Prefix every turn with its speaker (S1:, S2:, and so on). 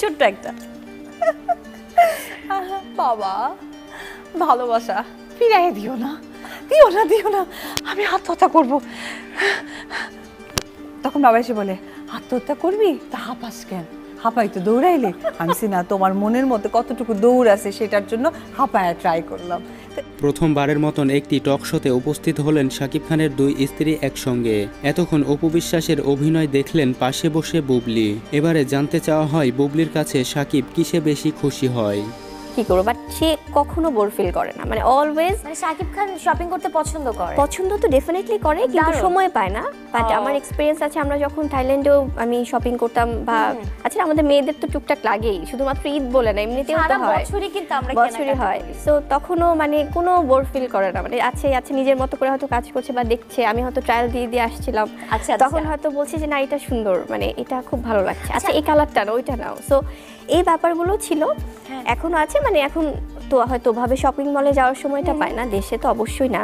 S1: ছোট্ট একটা। বাবা ভালোবাসা ফিরাই দিও না, দিও না, দিও না, আমি আত্মহত্যা করব। তখন বাবা এসে বলে, আত্মহত্যা করবি? তা হাঁপাস কেন? হাঁপাই তো দৌড়াইলে। আমি না তোমার মনের মধ্যে কতটুকু দৌড় আছে সেটার জন্য হাঁপায়া ট্রাই করলাম।
S2: প্রথমবারের মতন একটি টক শোতে উপস্থিত হলেন শাকিব খানের দুই স্ত্রী একসঙ্গে। এতক্ষণ অপু বিশ্বাসের অভিনয় দেখলেন পাশে বসে বুবলি। এবারে জানতে চাওয়া হয় বুবলির কাছে শাকিব কিসে বেশি খুশি হয়।
S3: কি করবো, বাট সে কখনো বোর ফিল করে না, মানে অলওয়েজ।
S4: মানে শাকিব খান শপিং করতে পছন্দ করে?
S3: পছন্দ তো ডেফিনেটলি করে, কিন্তু
S4: দারুণ।
S3: সময় পায় না। বাট আমার এক্সপিরিয়েন্স আছে, আমরা যখন থাইল্যান্ডেও আমি শপিং করতাম, বা আচ্ছা আমাদের মেয়েদের তো টুকটাক লাগেই, শুধুমাত্র ঈদ বলে না, এমনিতেও তো
S4: সারা
S3: হয়,
S4: বছরই কিন্তু আমরা
S3: বছরই হয়। সো তখনও মানে কোনো বোর ফিল করে না, মানে আছে আছে নিজের মতো করে হয়তো কাজ করছে বা দেখছে। আমি হয়তো ট্রায়াল দিয়ে দিয়ে আসছিলাম,
S4: আচ্ছা
S3: তখন হয়তো বলছি যে না এটা সুন্দর, মানে এটা খুব ভালো লাগছে, আচ্ছা এই কালারটা না ওইটা নাও। সো এই ব্যাপারগুলো ছিল, এখনো আছে। মানে এখন তো হয়তো ওভাবে শপিং মলে যাওয়ার সময়টা পায় না, দেশে তো অবশ্যই না।